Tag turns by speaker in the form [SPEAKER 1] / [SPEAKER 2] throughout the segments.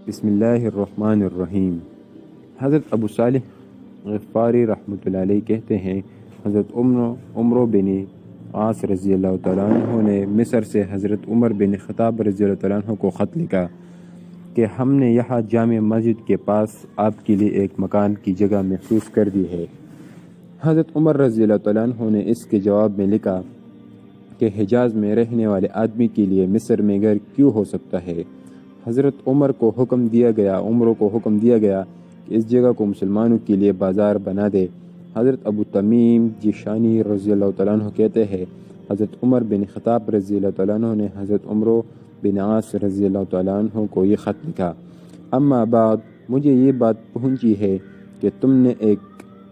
[SPEAKER 1] بسم اللہ الرحمن الرحیم۔ حضرت ابو صالح غفاری رحمۃ اللہ علیہ کہتے ہیں، حضرت عمر بن عاص رضی اللہ تعالیٰ عنہ نے مصر سے حضرت عمر بن خطاب رضی اللہ تعالیٰ عنہ کو خط لکھا کہ ہم نے یہاں جامع مسجد کے پاس آپ کے لیے ایک مکان کی جگہ محفوظ کر دی ہے۔ حضرت عمر رضی اللہ تعالیٰ عنہ نے اس کے جواب میں لکھا کہ حجاز میں رہنے والے آدمی کے لیے مصر میں گھر کیوں ہو سکتا ہے؟ حضرت عمر کو حکم دیا گیا کہ اس جگہ کو مسلمانوں کے لیے بازار بنا دے۔ حضرت ابو تمیم جیشانی رضی اللہ تعالیٰ عنہ کہتے ہیں، حضرت عمر بن خطاب رضی اللہ تعالیٰ عنہ نے حضرت عمر بن عاص رضی اللہ تعالیٰ عنہ کو یہ خط لکھا، اما بعد مجھے یہ بات پہنچی ہے کہ تم نے ایک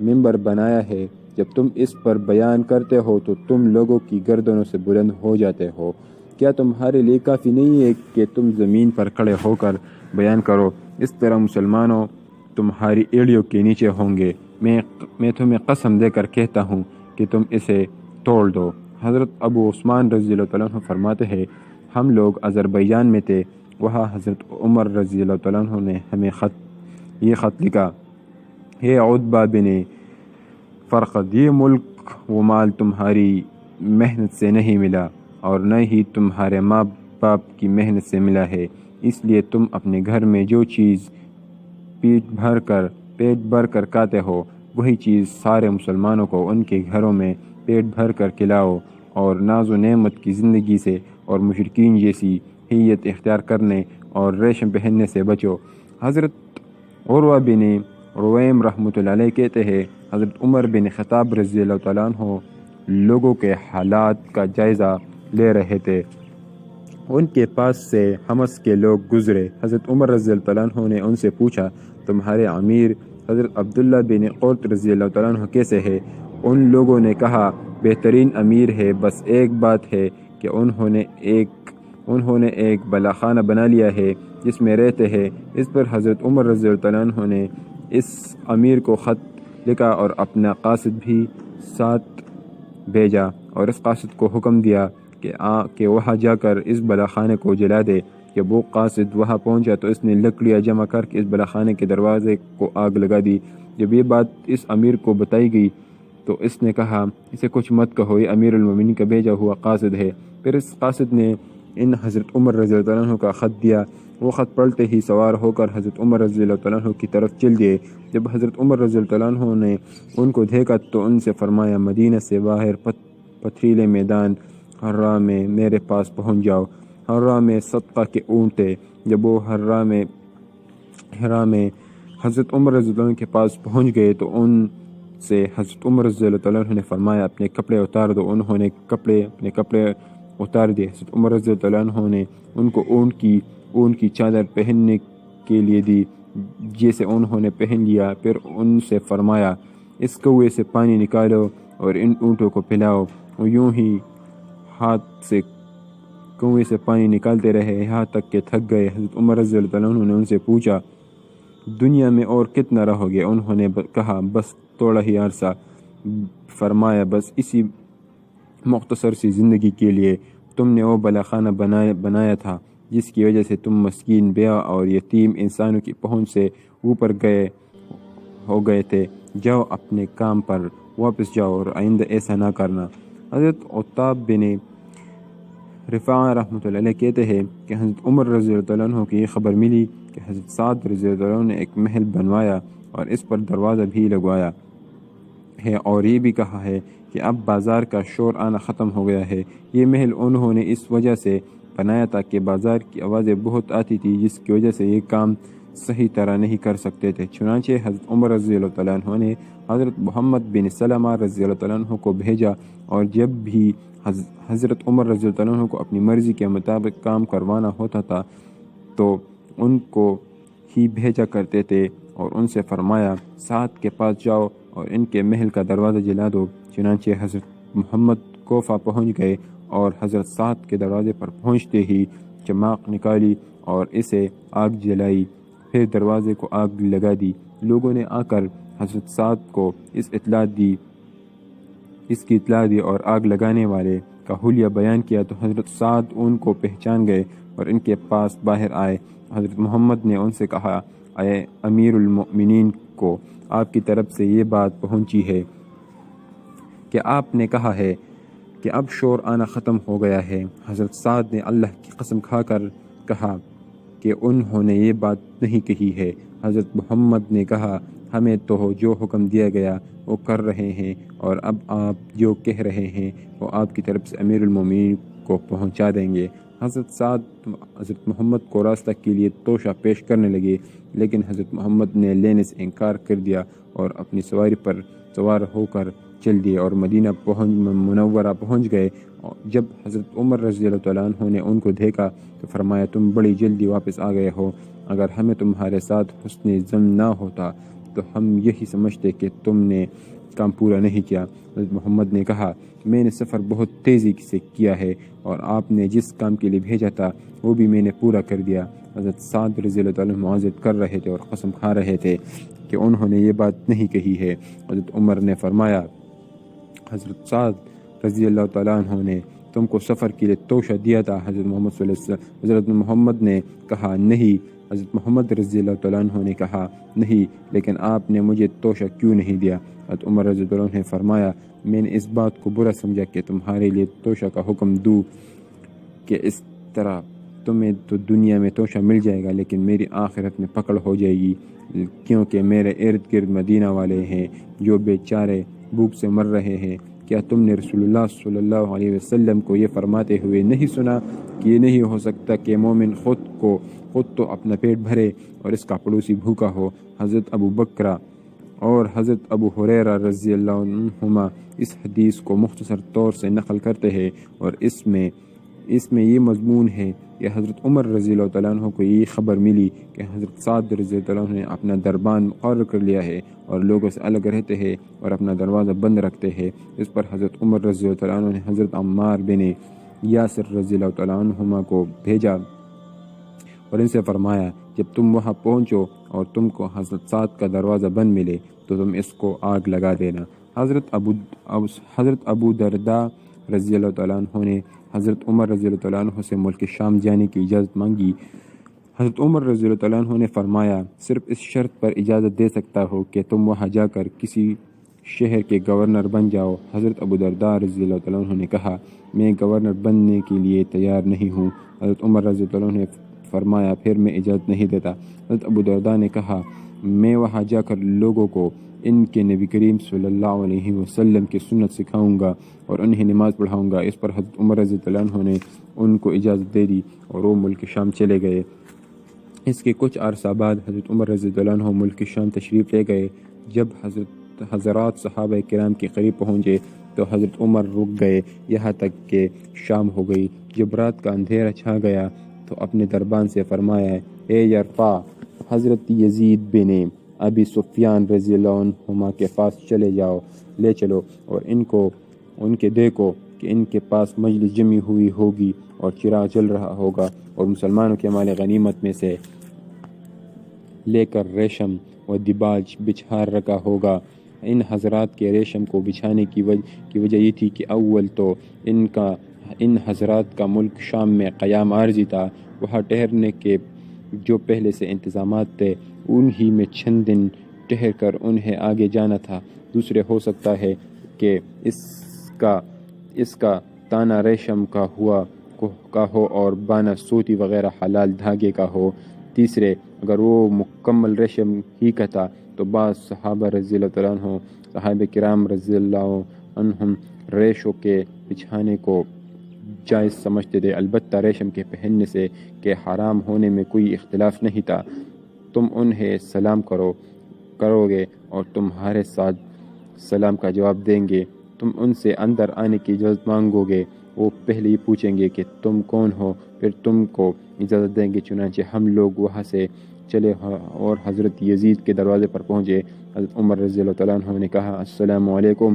[SPEAKER 1] ممبر بنایا ہے، جب تم اس پر بیان کرتے ہو تو تم لوگوں کی گردنوں سے بلند ہو جاتے ہو۔ کیا تمہارے لیے کافی نہیں ہے کہ تم زمین پر کھڑے ہو کر بیان کرو؟ اس طرح مسلمانوں تمہاری ایڑیوں کے نیچے ہوں گے۔ میں تمہیں قسم دے کر کہتا ہوں کہ تم اسے توڑ دو۔ حضرت ابو عثمان رضی اللہ تعالیٰ عنہ فرماتے ہیں، ہم لوگ آذربائیجان میں تھے، وہاں حضرت عمر رضی اللہ تعالیٰ عنہ نے ہمیں یہ خط لکھا، ہے عتبہ بن فرقد، یہ ملک و مال تمہاری محنت سے نہیں ملا اور نہ ہی تمہارے ماں باپ کی محنت سے ملا ہے، اس لیے تم اپنے گھر میں جو چیز پیٹ بھر کر کھاتے ہو وہی چیز سارے مسلمانوں کو ان کے گھروں میں پیٹ بھر کر کھلاؤ، اور ناز و نعمت کی زندگی سے اور مشرکین جیسی حیت اختیار کرنے اور ریشم پہننے سے بچو۔ حضرت عروہ بن رویم رحمۃ اللہ علیہ کہتے ہیں، حضرت عمر بن خطاب رضی اللہ تعالیٰ عنہ لوگوں کے حالات کا جائزہ لے رہے تھے، ان کے پاس سے حمص کے لوگ گزرے۔ حضرت عمر رضی اللہ تعالیٰ عنہ نے ان سے پوچھا، تمہارے امیر حضرت عبداللہ بن قرط رضی اللہ تعالیٰ عنہ کیسے ہے؟ ان لوگوں نے کہا، بہترین امیر ہے، بس ایک بات ہے کہ انہوں نے ایک بلا خانہ بنا لیا ہے جس میں رہتے ہیں۔ اس پر حضرت عمر رضی اللہ تعالیٰ عنہ نے اس امیر کو خط لکھا اور اپنا قاصد بھی ساتھ بھیجا، اور اس قاصد کو حکم دیا کہ وہاں جا کر اس بلا خانے کو جلا دے۔ جب وہ قاصد وہاں پہنچا تو اس نے لکڑیاں جمع کر کے اس بلا خانے کے دروازے کو آگ لگا دی۔ جب یہ بات اس امیر کو بتائی گئی تو اس نے کہا، اسے کچھ مت کہو، یہ امیر المومنین کا بھیجا ہوا قاصد ہے۔ پھر اس قاصد نے ان حضرت عمر رضی اللہ تعالیٰ عنہ کا خط دیا، وہ خط پڑھتے ہی سوار ہو کر حضرت عمر رضی اللہ تعالیٰ عنہ کی طرف چل دیے۔ جب حضرت عمر رضی اللہ تعالیٰ عنہ نے ان کو دیکھا تو ان سے فرمایا، مدینہ سے باہر پتھریلے میدان حرہ میں میرے پاس پہنچ جاؤ۔ حرہ میں صدقہ کے اونٹ تھے۔ جب وہ حرہ میں حضرت عمر رضی اللہ عنہ کے پاس پہنچ گئے تو ان سے حضرت عمر رضی اللہ تعالیٰ عنہ نے فرمایا، اپنے کپڑے اتار دو۔ انہوں نے اپنے کپڑے اتار دیے۔ حضرت عمر رضی اللہ تعالیٰ عنہ نے ان کو اونٹ کی چادر پہننے کے لیے دی، جسے انہوں نے پہن لیا۔ پھر ان سے فرمایا، اس کنویں سے پانی نکالو اور ان اونٹوں کو پلاؤ۔ اور یوں ہی ہاتھ سے کنویں سے پانی نکالتے رہے یہاں تک کہ تھک گئے۔ حضرت عمر رضی اللہ تعالیٰ عنہ نے ان سے پوچھا، دنیا میں اور کتنا رہو گے؟ انہوں نے کہا، بس تھوڑا ہی عرصہ۔ فرمایا، بس اسی مختصر سی زندگی کے لیے تم نے وہ بلا خانہ بنایا تھا جس کی وجہ سے تم مسکین، بیوہ اور یتیم انسانوں کی پہنچ سے اوپر ہو گئے تھے۔ جاؤ اپنے کام پر واپس جاؤ اور آئندہ ایسا نہ کرنا۔ حضرت عتاب بن رفاعہ رحمۃ اللہ علیہ کہتے ہیں کہ حضرت عمر رضی اللہ تعالیٰ عنہ کی یہ خبر ملی کہ حضرت سعد رضی اللہ تعالیٰ عنہ نے ایک محل بنوایا اور اس پر دروازہ بھی لگوایا ہے، اور یہ بھی کہا ہے کہ اب بازار کا شور آنا ختم ہو گیا ہے۔ یہ محل انہوں نے اس وجہ سے بنایا تھا کہ بازار کی آوازیں بہت آتی تھی، جس کی وجہ سے یہ کام صحیح طرح نہیں کر سکتے تھے۔ چنانچہ حضرت عمر رضی اللہ تعالیٰ عنہ نے حضرت محمد بن سلمہ رضی اللہ تعالیٰ عنہ کو بھیجا، اور جب بھی حضرت عمر رضی اللہ تعالیٰ عنہ کو اپنی مرضی کے مطابق کام کروانا ہوتا تھا تو ان کو ہی بھیجا کرتے تھے، اور ان سے فرمایا، سعد کے پاس جاؤ اور ان کے محل کا دروازہ جلا دو۔ چنانچہ حضرت محمد کوفہ پہنچ گئے اور حضرت سعد کے دروازے پر پہنچتے ہی چماق نکالی اور اسے آگ جلائی، پھر دروازے کو آگ لگا دی۔ لوگوں نے آ کر حضرت سعد کو اس کی اطلاع دی اور آگ لگانے والے کا حلیہ بیان کیا تو حضرت سعد ان کو پہچان گئے اور ان کے پاس باہر آئے۔ حضرت محمد نے ان سے کہا اے امیر المؤمنین کو آپ کی طرف سے یہ بات پہنچی ہے کہ آپ نے کہا ہے کہ اب شور آنا ختم ہو گیا ہے۔ حضرت سعد نے اللہ کی قسم کھا کر کہا کہ انہوں نے یہ بات نہیں کہی ہے۔ حضرت محمد نے کہا ہمیں تو جو حکم دیا گیا وہ کر رہے ہیں، اور اب آپ جو کہہ رہے ہیں وہ آپ کی طرف سے امیر المومنین کو پہنچا دیں گے۔ حضرت سعد حضرت محمد کو راستہ کے لیے توشہ پیش کرنے لگے، لیکن حضرت محمد نے لینے سے انکار کر دیا اور اپنی سواری پر سوار ہو کر چل دیے اور مدینہ منورہ پہنچ گئے۔ جب حضرت عمر رضی اللہ تعالیٰ عنہ نے ان کو دیکھا تو فرمایا تم بڑی جلدی واپس آ گئے ہو، اگر ہمیں تمہارے ساتھ حسن ظن نہ ہوتا تو ہم یہی سمجھتے کہ تم نے کام پورا نہیں کیا۔ حضرت محمد نے کہا میں نے سفر بہت تیزی سے کیا ہے اور آپ نے جس کام کے لیے بھیجا تھا وہ بھی میں نے پورا کر دیا۔ حضرت سعد رضی اللہ تعالیٰ معذرت کر رہے تھے اور قسم کھا رہے تھے کہ انہوں نے یہ بات نہیں کہی ہے۔ حضرت عمر نے فرمایا حضرت سعد رضی اللہ تعالیٰ عنہ نے تم کو سفر کے لیے توشہ دیا تھا۔ حضرت محمد صلی اللہ علیہ وسلم حضرت محمد نے کہا نہیں۔ حضرت محمد رضی اللہ تعالیٰ عنہ نے کہا نہیں، لیکن آپ نے مجھے توشہ کیوں نہیں دیا؟ حضرت عمر رضی اللہ عنہ نے فرمایا میں نے اس بات کو برا سمجھا کہ تمہارے لیے توشہ کا حکم دوں کہ اس طرح تمہیں تو دنیا میں توشہ مل جائے گا لیکن میری آخرت میں پکڑ ہو جائے گی، کیونکہ میرے ارد گرد مدینہ والے ہیں جو بیچارے بھوک سے مر رہے ہیں۔ کیا تم نے رسول اللہ صلی اللہ علیہ وسلم کو یہ فرماتے ہوئے نہیں سنا کہ یہ نہیں ہو سکتا کہ مومن خود تو اپنا پیٹ بھرے اور اس کا پڑوسی بھوکا ہو؟ حضرت ابو بکر اور حضرت ابو ہریرہ رضی اللہ عنہما اس حدیث کو مختصر طور سے نقل کرتے ہیں، اور اس میں یہ مضمون ہے کہ حضرت عمر رضی اللہ تعالیٰ عنہ کو یہ خبر ملی کہ حضرت سعد رضی اللہ تعالیٰ عنہ نے اپنا دربان مقرر کر لیا ہے اور لوگوں سے الگ رہتے ہیں اور اپنا دروازہ بند رکھتے ہیں۔ اس پر حضرت عمر رضی اللہ تعالیٰ عنہ نے حضرت عمار بن یاسر رضی اللہ تعالیٰ عنہما کو بھیجا اور ان سے فرمایا جب تم وہاں پہنچو اور تم کو حضرت سعد کا دروازہ بند ملے تو تم اس کو آگ لگا دینا۔ حضرت ابو درداء رضی اللہ تعالیٰ عنہ نے حضرت عمر رضی اللہ تعالیٰ عنہ سے ملک شام جانے کی اجازت مانگی۔ حضرت عمر رضی اللہ تعالیٰ عنہ نے فرمایا صرف اس شرط پر اجازت دے سکتا ہو کہ تم وہاں جا کر کسی شہر کے گورنر بن جاؤ۔ حضرت ابو درداء رضی اللہ تعالیٰ عنہ نے کہا میں گورنر بننے کے لیے تیار نہیں ہوں۔ حضرت عمر رضی اللہ عنہ نے فرمایا پھر میں اجازت نہیں دیتا۔ حضرت ابو درداء نے کہا میں وہاں جا کر لوگوں کو ان کے نبی کریم صلی اللہ علیہ وسلم کی سنت سکھاؤں گا اور انہیں نماز پڑھاؤں گا۔ اس پر حضرت عمر رضی اللہ عنہ نے ان کو اجازت دے دی اور وہ ملک شام چلے گئے۔ اس کے کچھ عرصہ بعد حضرت عمر رضی اللہ عنہ ملک شام تشریف لے گئے۔ جب حضرات صحابہ کرام کے قریب پہنچے تو حضرت عمر رک گئے یہاں تک کہ شام ہو گئی۔ جب رات کا اندھیرا چھا گیا تو اپنے دربان سے فرمایا اے یرفع، حضرت یزید بن ابی سفیان رضی اللہ عنہما کے پاس لے چلو اور ان کے دیکھو کہ ان کے پاس مجلس جمی ہوئی ہوگی اور چراغ جل رہا ہوگا اور مسلمانوں کے مال غنیمت میں سے لے کر ریشم و دیباج بچھا رکھا ہوگا۔ ان حضرات کے ریشم کو بچھانے کی وجہ یہ تھی کہ اول تو ان حضرات کا ملک شام میں قیام عارضی تھا، وہاں ٹھہرنے کے جو پہلے سے انتظامات تھے انہی میں چند دن ٹھہر کر انہیں آگے جانا تھا۔ دوسرے ہو سکتا ہے کہ اس کا تانا ریشم کا ہو اور بانا سوتی وغیرہ حلال دھاگے کا ہو۔ تیسرے اگر وہ مکمل ریشم ہی کا تھا تو بعض صحابہ رضی اللہ تعالیٰ عنہ صحابہ کرام رضی اللہ عنہم ریشوں کے بچھانے کو جائز سمجھتے تھے، البتہ ریشم کے پہننے سے کہ حرام ہونے میں کوئی اختلاف نہیں تھا۔ تم انہیں سلام کرو گے اور تمہارے ساتھ سلام کا جواب دیں گے۔ تم ان سے اندر آنے کی اجازت مانگو گے، وہ پہلے ہی پوچھیں گے کہ تم کون ہو، پھر تم کو اجازت دیں گے۔ چنانچہ ہم لوگ وہاں سے چلے اور حضرت یزید کے دروازے پر پہنچے۔ حضرت عمر رضی اللہ تعالیٰ عنہ نے کہا السلام علیکم۔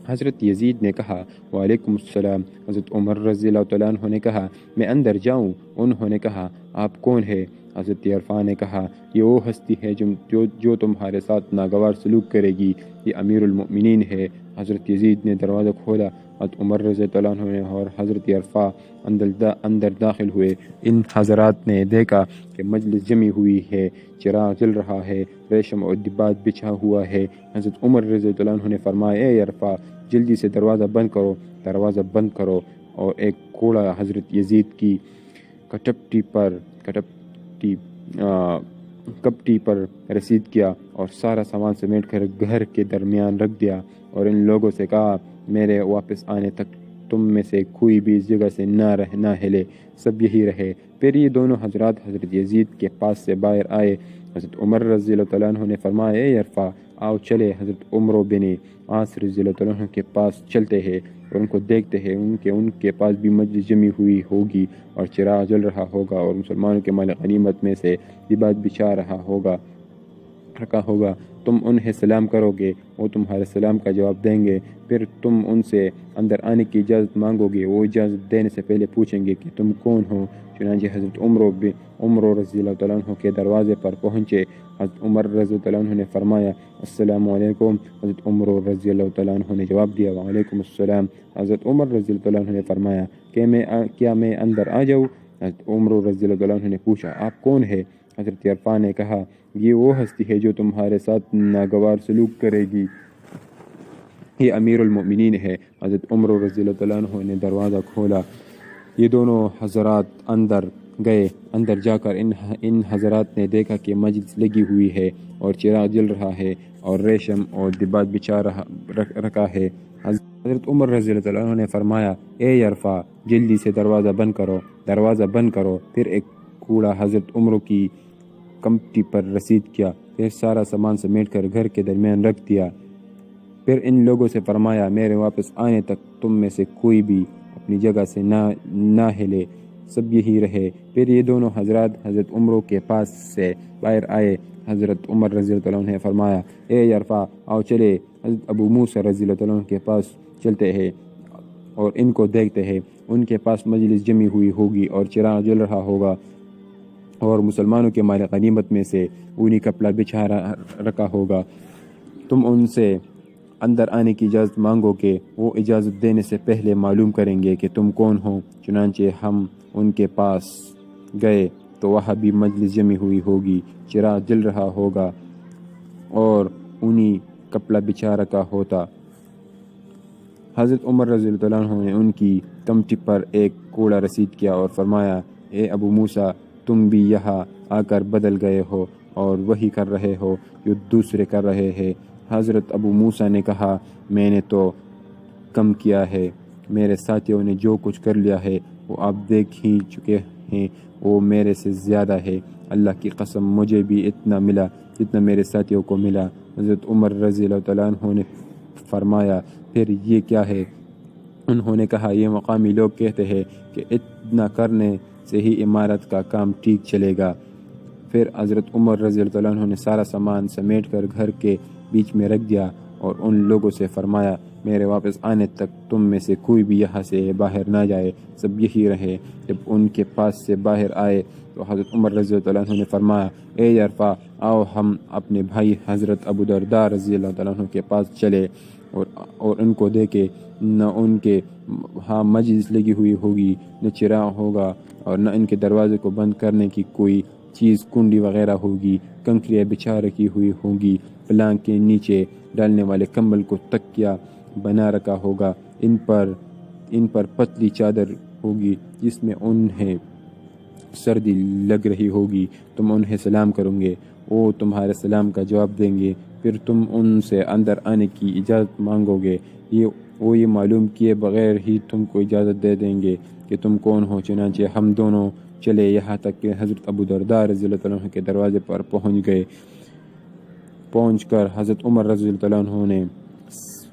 [SPEAKER 1] حضرت یزید نے کہا وعلیکم السلام۔ حضرت عمر رضی اللہ تعالیٰ عنہ نے کہا میں اندر جاؤں؟ انہوں نے کہا آپ کون ہے؟ حضرت یرفع نے کہا یہ وہ ہستی ہے جو تمہارے ساتھ ناگوار سلوک کرے گی، یہ امیر المؤمنین ہے۔ حضرت یزید نے دروازہ کھولا حضرت عمر رضی اللہ عنہ نے اور حضرت عرفہ اندر داخل ہوئے۔ ان حضرات نے دیکھا کہ مجلس جمی ہوئی ہے، چراغ جل رہا ہے، ریشم اور دباج بچھا ہوا ہے۔ حضرت عمر رضی اللہ عنہ نے فرمایا، اے عرفہ جلدی سے دروازہ بند کرو، دروازہ بند کرو۔ اور ایک کوڑا حضرت یزید کی کپٹی پر رسید کیا اور سارا سامان سمیٹ کر گھر کے درمیان رکھ دیا، اور ان لوگوں سے کہا، میرے واپس آنے تک تم میں سے کوئی بھی اس جگہ سے نہ ہلے، سب یہی رہے۔ پھر یہ دونوں حضرات حضرت یزید کے پاس سے باہر آئے۔ حضرت عمر رضی اللہ عنہ نے فرمایا، اے عرفہ آؤ چلے حضرت عمرو بن عاص رضی اللہ عنہ کے پاس چلتے ہیں اور ان کو دیکھتے ہیں، ان کے پاس بھی مجلس جمی ہوئی ہوگی اور چراغ جل رہا ہوگا، اور مسلمانوں کے مال غنیمت میں سے لباس بچھا رکھا ہوگا۔ تم انہیں سلام کرو گے، وہ تمہارے سلام کا جواب دیں گے، پھر تم ان سے اندر آنے کی اجازت مانگو گے، وہ اجازت دینے سے پہلے پوچھیں گے کہ تم کون ہو۔ چنانچہ حضرت عمرو رضی اللہ عنہ کے دروازے پر پہنچے۔ حضرت عمر رضی اللہ عنہ نے فرمایا، السلام علیکم۔ حضرت عمرو رضی اللہ عنہ نے جواب دیا، وعلیکم السلام۔ حضرت عمر رضی اللہ عنہ نے فرمایا، کیا میں اندر آ جاؤں؟ حضرت عمرو رضی اللہ عنہ نے پوچھا، آپ کون ہے؟ حضرت عرفہ نے کہا، یہ وہ ہستی ہے جو تمہارے ساتھ ناگوار سلوک کرے گی، یہ امیر المؤمنین ہے۔ حضرت عمرو رضی اللہ عنہ نے دروازہ کھولا، یہ دونوں حضرات اندر گئے۔ اندر جا کر ان حضرات نے دیکھا کہ مجلس لگی ہوئی ہے اور چراغ جل رہا ہے اور ریشم اور دباج بچھا رکھا ہے۔ حضرت عمر رضی اللہ عنہ نے فرمایا، اے عرفہ جلدی سے دروازہ بند کرو۔ پھر ایک کوڑا حضرت عمرو کی کمٹی پر رسید کیا، پھر سارا سامان سمیٹ کر گھر کے درمیان رکھ دیا۔ پھر ان لوگوں سے فرمایا، میرے واپس آنے تک تم میں سے کوئی بھی اپنی جگہ سے نہ ہلے، سب یہی رہے۔ پھر یہ دونوں حضرات حضرت عمرو کے پاس سے باہر آئے۔ حضرت عمر رضی اللہ عنہ نے فرمایا، اے عرفہ آؤ چلے حضرت ابو موسیٰ رضی اللہ عنہ کے پاس چلتے ہیں اور ان کو دیکھتے ہیں، ان کے پاس مجلس جمی ہوئی ہوگی اور چراغ جل رہا ہوگا، اور مسلمانوں کے مال غنیمت میں سے اونی کپڑا بچھا رکھا ہوگا۔ تم ان سے اندر آنے کی اجازت مانگو گے، وہ اجازت دینے سے پہلے معلوم کریں گے کہ تم کون ہو۔ چنانچہ ہم ان کے پاس گئے تو وہاں بھی مجلس جمی ہوئی ہوگی، چراغ جل رہا ہوگا اور اونی کپڑا بچھا رکھا ہوتا۔ حضرت عمر رضی اللہ عنہ نے ان کی کمٹی پر ایک کوڑا رسید کیا اور فرمایا، اے ابو موسیٰ تم بھی یہاں آ کر بدل گئے ہو اور وہی کر رہے ہو جو دوسرے کر رہے ہیں۔ حضرت ابو موسیٰ نے کہا، میں نے تو کم کیا ہے، میرے ساتھیوں نے جو کچھ کر لیا ہے وہ آپ دیکھ ہی چکے ہیں، وہ میرے سے زیادہ ہے، اللہ کی قسم مجھے بھی اتنا ملا جتنا میرے ساتھیوں کو ملا۔ حضرت عمر رضی اللہ عنہ نے فرمایا، پھر یہ کیا ہے؟ انہوں نے کہا، یہ مقامی لوگ کہتے ہیں کہ اتنا کرنے سے ہی عمارت کا کام ٹھیک چلے گا۔ پھر حضرت عمر رضی اللہ عنہ نے سارا سامان سمیٹ کر گھر کے بیچ میں رکھ دیا اور ان لوگوں سے فرمایا، میرے واپس آنے تک تم میں سے کوئی بھی یہاں سے باہر نہ جائے، سب یہی رہے۔ جب ان کے پاس سے باہر آئے تو حضرت عمر رضی اللہ عنہ نے فرمایا، اے عرفہ آؤ ہم اپنے بھائی حضرت ابو درداء رضی اللہ عنہ کے پاس چلے اور ان کو دیکھے، نہ ان کے ہاں مجلس لگی ہوئی ہوگی، نہ چراغ ہوگا، اور نہ ان کے دروازے کو بند کرنے کی کوئی چیز کنڈی وغیرہ ہوگی، کنکریاں بچھا رکھی ہوئی ہوگی، پلانگ کے نیچے ڈالنے والے کمبل کو تکیہ بنا رکھا ہوگا، ان پر پتلی چادر ہوگی جس میں انہیں سردی لگ رہی ہوگی۔ تم انہیں سلام کرو گے، وہ تمہارے سلام کا جواب دیں گے، پھر تم ان سے اندر آنے کی اجازت مانگو گے، وہ یہ معلوم کیے بغیر ہی تم کو اجازت دے دیں گے کہ تم کون ہو۔ چنانچہ ہم دونوں چلے یہاں تک کہ حضرت ابو درداء رضی اللہ عنہ کے دروازے پر پہنچ گئے۔ پہنچ کر حضرت عمر رضی اللہ عنہ نے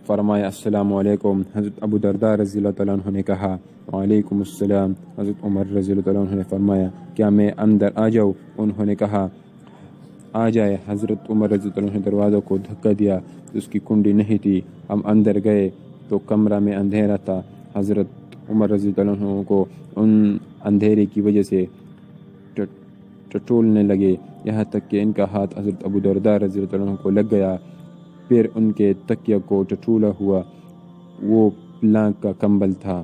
[SPEAKER 1] فرمایا، السلام علیکم۔ حضرت ابو درداء رضی اللہ عنہ نے کہا، وعلیکم السلام۔ حضرت عمر رضی اللہ عنہ نے فرمایا، کیا میں اندر آ جاؤں؟ انہوں نے کہا، آ جائے۔ حضرت عمر رضی اللہ عنہ نے دروازے کو دھکا دیا، اس کی کنڈی نہیں تھی۔ ہم اندر گئے تو کمرہ میں اندھیرا تھا۔ حضرت عمر رضی اللہ عنہ کو ان اندھیرے کی وجہ سے ٹٹولنے لگے، یہاں تک کہ ان کا ہاتھ حضرت ابو درداء رضی اللہ عنہ کو لگ گیا۔ پھر ان کے تکیہ کو ٹٹولا ہوا، وہ لاکھ کا کمبل تھا